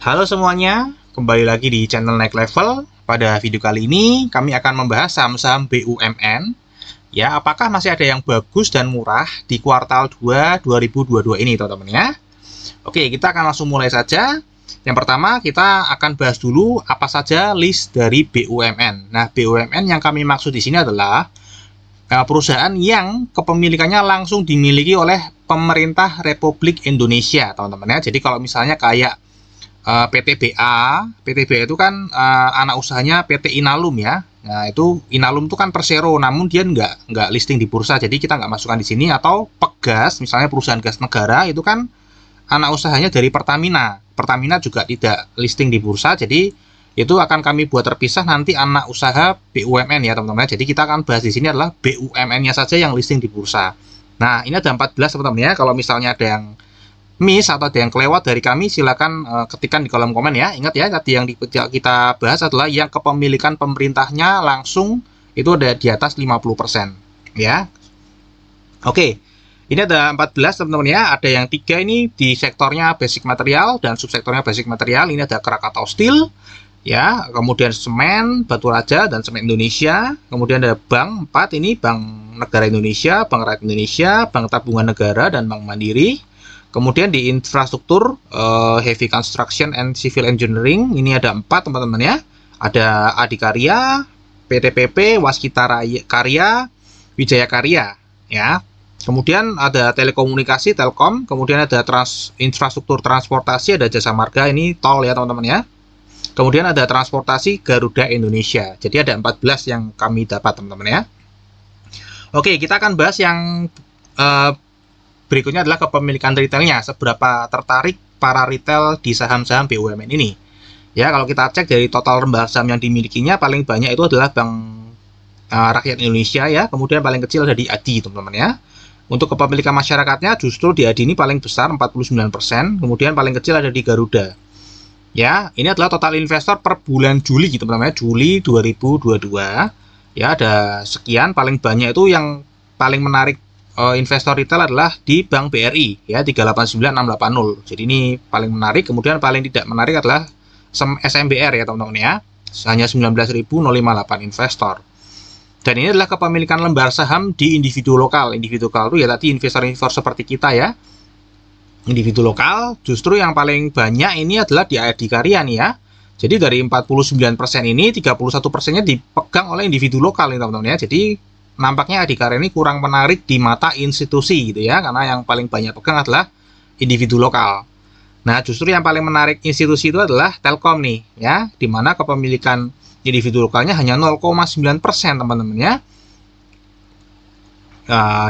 Halo semuanya, kembali lagi di channel Naik Level. Pada video kali ini, kami akan membahas saham-saham BUMN. Ya, apakah masih ada yang bagus dan murah di kuartal 2 2022 ini, teman-teman ya? Oke, kita akan langsung mulai saja. Yang pertama, kita akan bahas dulu apa saja list dari BUMN. Nah, BUMN yang kami maksud di sini adalah perusahaan yang kepemilikannya langsung dimiliki oleh pemerintah Republik Indonesia, teman-teman ya. Jadi kalau misalnya kayak PTBA itu kan anak usahanya PT Inalum ya. Nah itu Inalum itu kan Persero, namun dia nggak listing di bursa, jadi kita nggak masukkan di sini. Atau Pegas, misalnya perusahaan gas negara, itu kan anak usahanya dari Pertamina. Pertamina juga tidak listing di bursa, jadi itu akan kami buat terpisah nanti anak usaha BUMN ya teman-teman. Jadi kita akan bahas di sini adalah BUMN-nya saja yang listing di bursa. Nah ini ada 14 teman-teman ya. Kalau misalnya ada yang miss atau ada yang kelewat dari kami, silakan ketikkan di kolom komen ya. Ingat ya, tadi yang kita bahas adalah yang kepemilikan pemerintahnya langsung itu ada di atas 50% ya. Oke, ini ada 14 teman-teman ya. Ada yang 3 ini di sektornya basic material dan subsektornya basic material. Ini ada Krakatau Steel ya, kemudian semen, batu raja, dan semen Indonesia. Kemudian ada bank 4, ini Bank Negara Indonesia, Bank Rakyat Indonesia, Bank Tabungan Negara, dan Bank Mandiri. Kemudian di infrastruktur, heavy construction and civil engineering, ini ada 4 teman-teman ya. Ada Adikarya, PTPP, Waskita Karya, Wijaya Karya ya. Kemudian ada telekomunikasi, Telkom. Kemudian ada infrastruktur transportasi, ada Jasa Marga, ini tol ya teman-teman ya. Kemudian ada transportasi Garuda Indonesia. Jadi ada 14 yang kami dapat teman-teman ya. Oke, kita akan bahas yang berikutnya adalah kepemilikan retailnya. Seberapa tertarik para retail di saham-saham BUMN ini? Ya, kalau kita cek dari total lembaga saham yang dimilikinya, paling banyak itu adalah Bank Rakyat Indonesia ya. Kemudian paling kecil ada di ADI teman-teman ya. Untuk kepemilikan masyarakatnya justru di ADI ini paling besar 49%. Kemudian paling kecil ada di Garuda. Ya, ini adalah total investor per bulan Juli gitu teman-teman ya, Juli 2022. Ya, ada sekian. Paling banyak itu yang paling menarik investor retail adalah di Bank BRI ya, 389680. Jadi ini paling menarik. Kemudian paling tidak menarik adalah SMBR ya teman-teman ya. Hanya 19.058 investor. Dan ini adalah kepemilikan lembar saham di individu lokal. Individu lokal itu ya tadi investor-investor seperti kita ya. Individu lokal justru yang paling banyak ini adalah di Adikarya nih ya. Jadi dari 49% ini 31%-nya dipegang oleh individu lokal nih teman-teman ya. Jadi nampaknya Adikarya ini kurang menarik di mata institusi gitu ya, karena yang paling banyak pegang adalah individu lokal. Nah, justru yang paling menarik institusi itu adalah Telkom nih ya, di mana kepemilikan individu lokalnya hanya 0,9% teman-teman ya.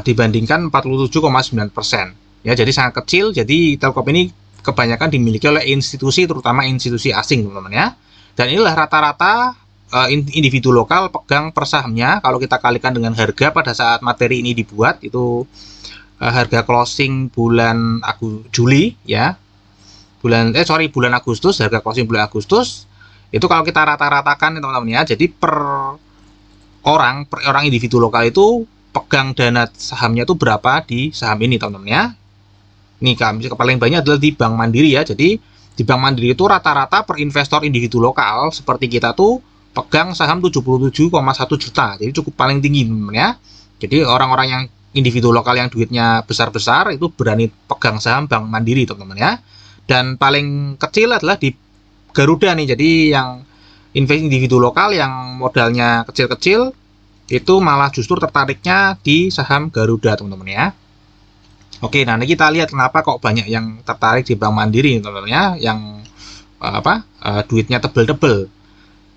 Dibandingkan 47,9%. Ya, jadi sangat kecil. Jadi Telkom ini kebanyakan dimiliki oleh institusi, terutama institusi asing teman-teman ya. Dan inilah rata-rata individu lokal pegang per sahamnya. Kalau kita kalikan dengan harga pada saat materi ini dibuat, itu harga closing bulan Juli ya, bulan Agustus, harga closing bulan Agustus itu kalau kita rata-ratakan teman-teman ya, jadi per orang individu lokal itu pegang dana sahamnya itu berapa di saham ini teman-teman ya. Ini kami paling banyak adalah di Bank Mandiri ya. Jadi di Bank Mandiri itu rata-rata per investor individu lokal seperti kita tuh pegang saham 77,1 juta. Jadi cukup paling tinggi teman-teman ya. Jadi orang-orang yang individu lokal yang duitnya besar-besar itu berani pegang saham Bank Mandiri teman-teman ya. Dan paling kecil adalah di Garuda nih. Jadi yang individu lokal yang modalnya kecil-kecil itu malah justru tertariknya di saham Garuda teman-teman ya. Oke, nah ini kita lihat kenapa kok banyak yang tertarik di Bank Mandiri teman-teman ya, yang duitnya tebel-tebel.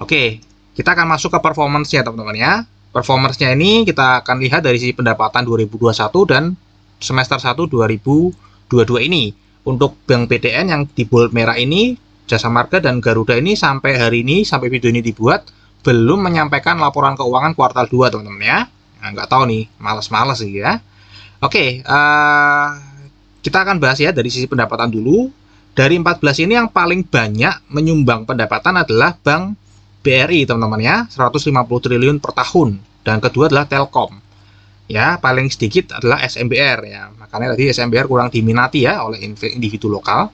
Oke, kita akan masuk ke performance-nya teman-teman ya. Performance-nya ini kita akan lihat dari sisi pendapatan 2021 dan semester 1 2022 ini. Untuk Bank BDN yang di bold merah ini, Jasa Marga dan Garuda ini sampai hari ini, sampai video ini dibuat, belum menyampaikan laporan keuangan kuartal 2 teman-teman ya. Nah, nggak tahu nih, males-males sih ya. Oke, kita akan bahas ya dari sisi pendapatan dulu. Dari 14 ini yang paling banyak menyumbang pendapatan adalah Bank BRI teman-teman ya, 150 triliun per tahun. Dan kedua adalah Telkom. Ya, paling sedikit adalah SMBR ya. Makanya tadi SMBR kurang diminati ya oleh individu lokal.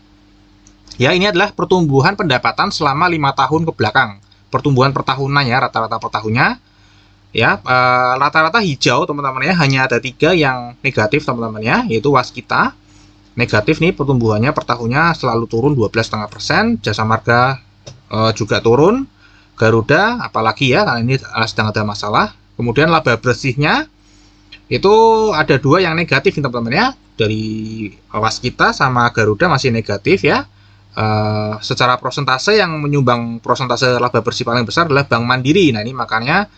Ya, ini adalah pertumbuhan pendapatan selama 5 tahun ke belakang. Pertumbuhan per tahunannya, rata-rata per tahunnya. Ya, rata-rata hijau teman-teman ya, hanya ada 3 yang negatif teman-teman ya, yaitu Waskita. Negatif nih pertumbuhannya per tahunnya selalu turun 12,5%. Jasa Marga juga turun. Garuda apalagi ya, karena ini sedang ada masalah. Kemudian laba bersihnya itu ada 2 yang negatif teman-teman ya. Dari Waskita sama Garuda masih negatif ya. Secara persentase yang menyumbang persentase laba bersih paling besar adalah Bank Mandiri. Nah, ini makanya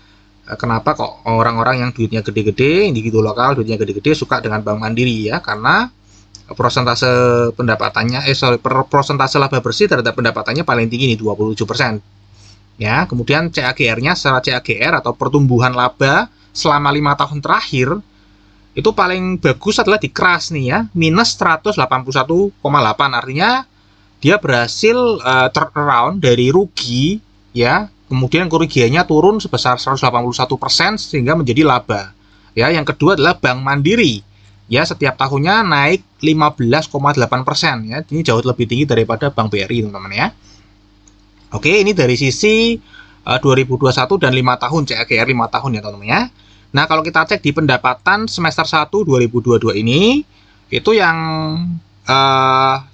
kenapa kok orang-orang yang duitnya gede-gede, individu lokal duitnya gede-gede suka dengan Bank Mandiri ya, karena persentase pendapatannya persentase laba bersih terhadap pendapatannya paling tinggi nih 27%. Ya, kemudian CAGR-nya secara CAGR atau pertumbuhan laba selama 5 tahun terakhir itu paling bagus adalah di KRAS nih ya, minus 181,8. Artinya dia berhasil turnaround dari rugi ya, kemudian kerugiannya turun sebesar 181% sehingga menjadi laba. Ya, yang kedua adalah Bank Mandiri. Ya, setiap tahunnya naik 15,8% ya. Ini jauh lebih tinggi daripada Bank BRI, teman-teman ya. Oke, ini dari sisi 2021 dan 5 tahun CAGR 5 tahun ya, teman-teman ya. Nah, kalau kita cek di pendapatan semester 1 2022 ini itu yang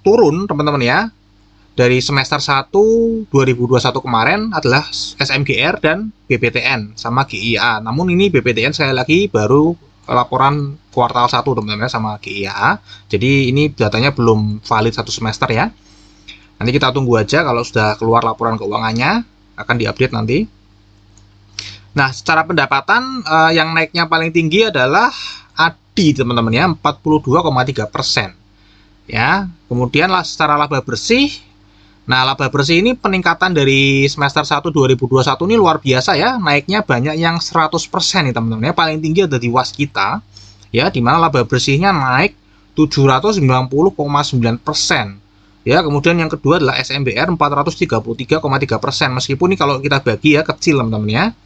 turun, teman-teman ya. Dari semester 1 2021 kemarin adalah SMGR dan BPTN sama GIA. Namun ini BPTN sekali lagi baru laporan kuartal 1 teman-teman sama GIA. Jadi ini datanya belum valid 1 semester ya. Nanti kita tunggu aja kalau sudah keluar laporan keuangannya, akan diupdate nanti. Nah, secara pendapatan yang naiknya paling tinggi adalah ADI teman-teman ya, 42,3%. Ya, kemudian secara laba bersih. Nah, laba bersih ini peningkatan dari semester 1 2021 ini luar biasa ya, naiknya banyak yang 100% nih teman-teman ya. Paling tinggi ada di Waskita ya, di mana laba bersihnya naik 790,9%. Ya, kemudian yang kedua adalah SMBR 433,3%. Meskipun ini kalau kita bagi ya kecil teman-teman ya.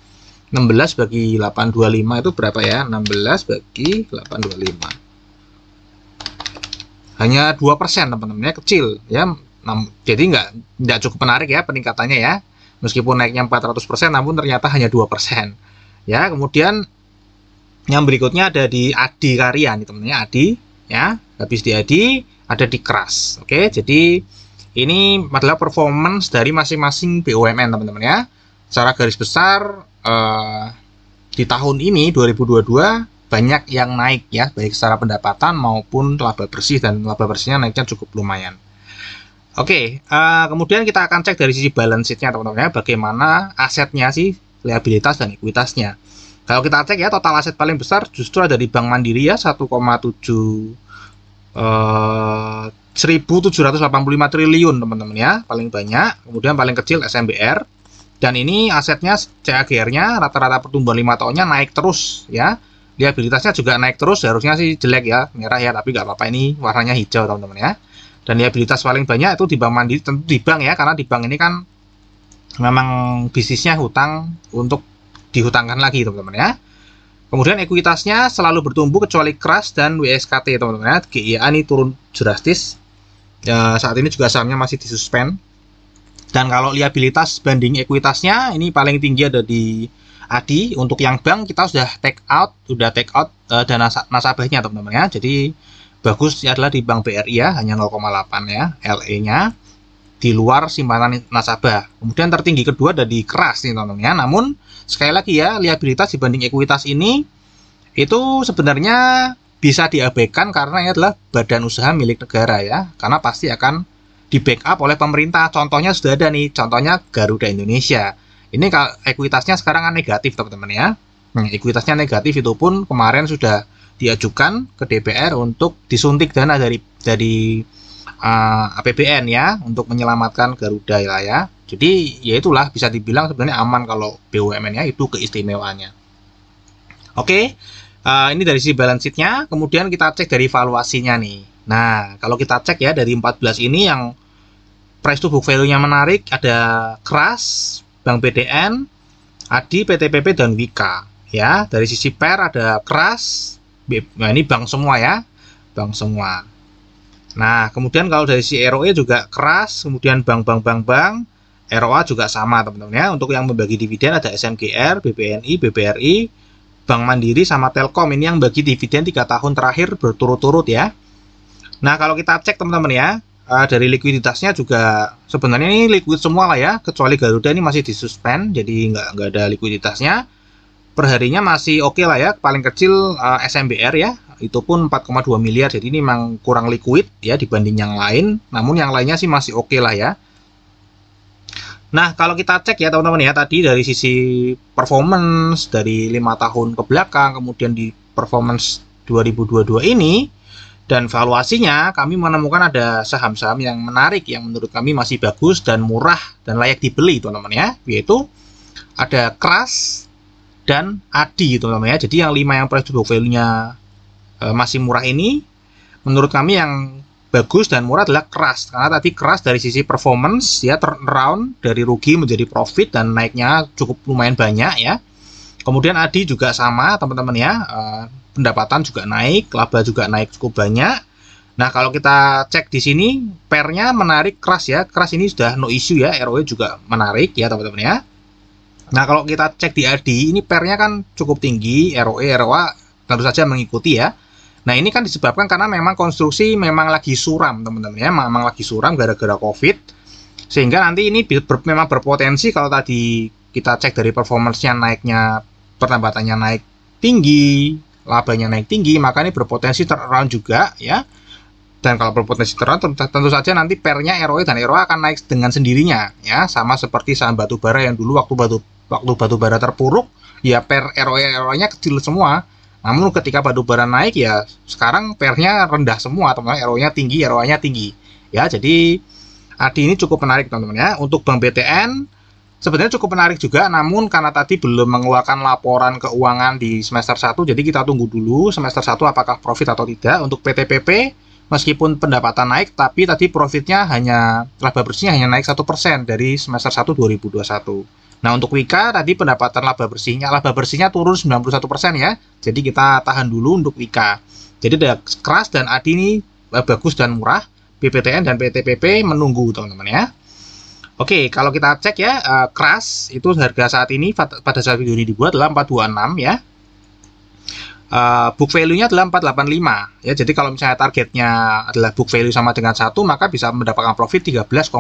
16 bagi 825 itu berapa ya? 16 bagi 825. Hanya 2% teman-teman ya, kecil ya. Jadi nggak cukup menarik ya peningkatannya ya, meskipun naiknya 400% namun ternyata hanya 2% ya. Kemudian yang berikutnya ada di ADI Karya nih teman-teman ya, ADI ya, habis di ADI ada di KRAS. Oke, jadi ini adalah performance dari masing-masing BUMN teman-teman ya. Secara garis besar di tahun ini 2022 banyak yang naik ya, baik secara pendapatan maupun laba bersih, dan laba bersihnya naiknya cukup lumayan. Oke, kemudian kita akan cek dari sisi balance sheet-nya teman-teman ya, bagaimana asetnya sih, liabilitas dan ekuitasnya. Kalau kita cek ya, total aset paling besar justru ada di Bank Mandiri ya, 1,785 triliun teman-teman ya, paling banyak. Kemudian paling kecil SMBR, dan ini asetnya CAGR-nya rata-rata pertumbuhan 5 tahunnya naik terus ya. Liabilitasnya juga naik terus, harusnya sih jelek ya, merah ya, tapi nggak apa-apa, ini warnanya hijau teman-teman ya. Dan liabilitas paling banyak itu di Bank Mandiri, tentu di bank ya, karena di bank ini kan memang bisnisnya hutang untuk dihutangkan lagi teman-teman ya. Kemudian ekuitasnya selalu bertumbuh kecuali KRAS dan WSKT teman-teman ya. GIA ini turun drastis ya, saat ini juga sahamnya masih disuspend. Dan kalau liabilitas banding ekuitasnya ini paling tinggi ada di ADI. Untuk yang bank kita sudah take out dana nasabahnya teman-teman ya. Jadi bagus adalah di Bank BRI ya, hanya 0,8 ya LE-nya di luar simpanan nasabah. Kemudian tertinggi kedua ada di KRAS nih teman-teman ya. Namun sekali lagi ya, liabilitas dibanding ekuitas ini itu sebenarnya bisa diabaikan karena ini adalah badan usaha milik negara ya, karena pasti akan di backup oleh pemerintah. Contohnya sudah ada nih, contohnya Garuda Indonesia. Ini ekuitasnya sekarang kan negatif teman-teman ya. Ekuitasnya negatif itu pun kemarin sudah diajukan ke DPR untuk disuntik dana dari APBN ya, untuk menyelamatkan Garuda ya. Jadi ya itulah, bisa dibilang sebenarnya aman kalau BUMN ya, itu keistimewaannya. Oke, ini dari sisi balance sheet-nya. Kemudian kita cek dari valuasinya nih. Nah, kalau kita cek ya dari 14 ini yang price to book value-nya menarik, ada KRAS, Bank BDN, ADI, PTPP, dan Wika ya. Dari sisi PER ada KRAS, nah ini bank semua ya, bank semua. Nah, kemudian kalau dari si ROE juga keras, kemudian bank, ROA juga sama teman-teman ya. Untuk yang membagi dividen ada SMGR, BBNI, BBRI, Bank Mandiri sama Telkom ini yang bagi dividen 3 tahun terakhir berturut-turut ya. Nah, kalau kita cek teman-teman ya, dari likuiditasnya juga sebenarnya ini liquid semua lah ya, kecuali Garuda ini masih disuspend, jadi nggak ada likuiditasnya. Perharinya masih oke lah ya, paling kecil SMBR ya, itu pun 4,2 miliar, jadi ini memang kurang liquid ya dibanding yang lain, namun yang lainnya sih masih oke lah ya. Nah, kalau kita cek ya teman-teman ya, tadi dari sisi performance dari 5 tahun ke belakang, kemudian di performance 2022 ini, dan valuasinya, kami menemukan ada saham-saham yang menarik, yang menurut kami masih bagus dan murah dan layak dibeli teman-teman ya, yaitu ada KRAS dan ADI teman-teman ya. Jadi yang 5 yang price to book value-nya masih murah ini, menurut kami yang bagus dan murah adalah KRAS, karena tadi KRAS dari sisi performance ya turnaround dari rugi menjadi profit dan naiknya cukup lumayan banyak ya. Kemudian ADI juga sama teman-teman ya, pendapatan juga naik, laba juga naik cukup banyak. Nah, kalau kita cek di sini pairnya menarik KRAS ya, KRAS ini sudah no issue ya, ROE juga menarik ya teman-teman ya. Nah, kalau kita cek di ADI ini pairnya kan cukup tinggi, ROE, ROA tentu saja mengikuti ya. Nah, ini kan disebabkan karena memang konstruksi memang lagi suram teman-teman ya, memang lagi suram gara-gara COVID, sehingga nanti ini memang berpotensi kalau tadi kita cek dari performance-nya naiknya, pendapatannya naik tinggi, labanya naik tinggi, maka ini berpotensi turnaround juga ya. Dan kalau berpotensi turnaround tentu saja nanti pairnya ROE dan ROA akan naik dengan sendirinya ya, sama seperti saham batubara yang dulu waktu batubara terpuruk ya pair ROE ROA-nya kecil semua. Namun ketika batubara naik ya sekarang pairnya rendah semua teman-teman, ROE-nya tinggi, ROA-nya tinggi. Ya, jadi ADI ini cukup menarik teman-teman ya. Untuk Bank BTN sebenarnya cukup menarik juga, namun karena tadi belum mengeluarkan laporan keuangan di semester 1, jadi kita tunggu dulu semester 1 apakah profit atau tidak. Untuk PTPP meskipun pendapatan naik, tapi tadi profitnya laba bersihnya hanya naik 1% dari semester 1 2021. Nah, untuk Wika tadi pendapatan laba bersihnya turun 91% ya. Jadi kita tahan dulu untuk Wika. Jadi ada KRAS dan ADI ini bagus dan murah. BPTN dan PTPP menunggu teman-teman ya. Oke, kalau kita cek ya, KRAS itu harga saat ini pada saat video ini dibuat adalah 426 ya. Book value-nya adalah 485 ya. Jadi kalau misalnya targetnya adalah book value sama dengan 1, maka bisa mendapatkan profit 13,8%.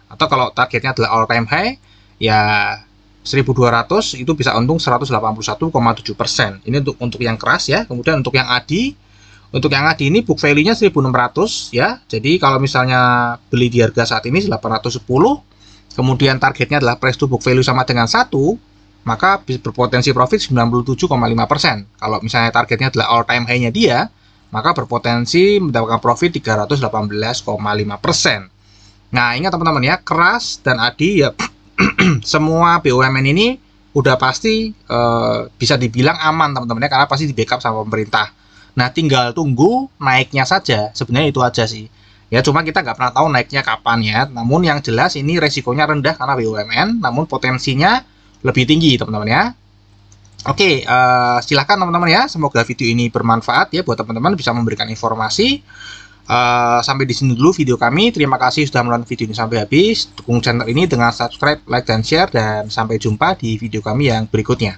Atau kalau targetnya adalah all time high ya 1.200 itu bisa untung 181,7%. Ini untuk yang KRAS ya. Kemudian untuk yang ADI ini book value-nya 1.600 ya. Jadi kalau misalnya beli di harga saat ini 810, kemudian targetnya adalah price to book value sama dengan 1, maka berpotensi profit 97,5%. Kalau misalnya targetnya adalah all time high-nya dia, maka berpotensi mendapatkan profit 318,5%. Nah, ingat teman-teman ya, KRAS dan ADI ya semua BUMN ini udah pasti bisa dibilang aman teman-teman ya, karena pasti di backup sama pemerintah. Nah, tinggal tunggu naiknya saja, sebenarnya itu aja sih ya. Cuma kita nggak pernah tahu naiknya kapan ya, namun yang jelas ini resikonya rendah karena BUMN, namun potensinya lebih tinggi teman-teman ya. Oke, silahkan teman-teman ya, semoga video ini bermanfaat ya buat teman-teman, bisa memberikan informasi. Sampai di sini dulu video kami. Terima kasih sudah menonton video ini sampai habis. Dukung channel ini dengan subscribe, like, dan share. Dan sampai jumpa di video kami yang berikutnya.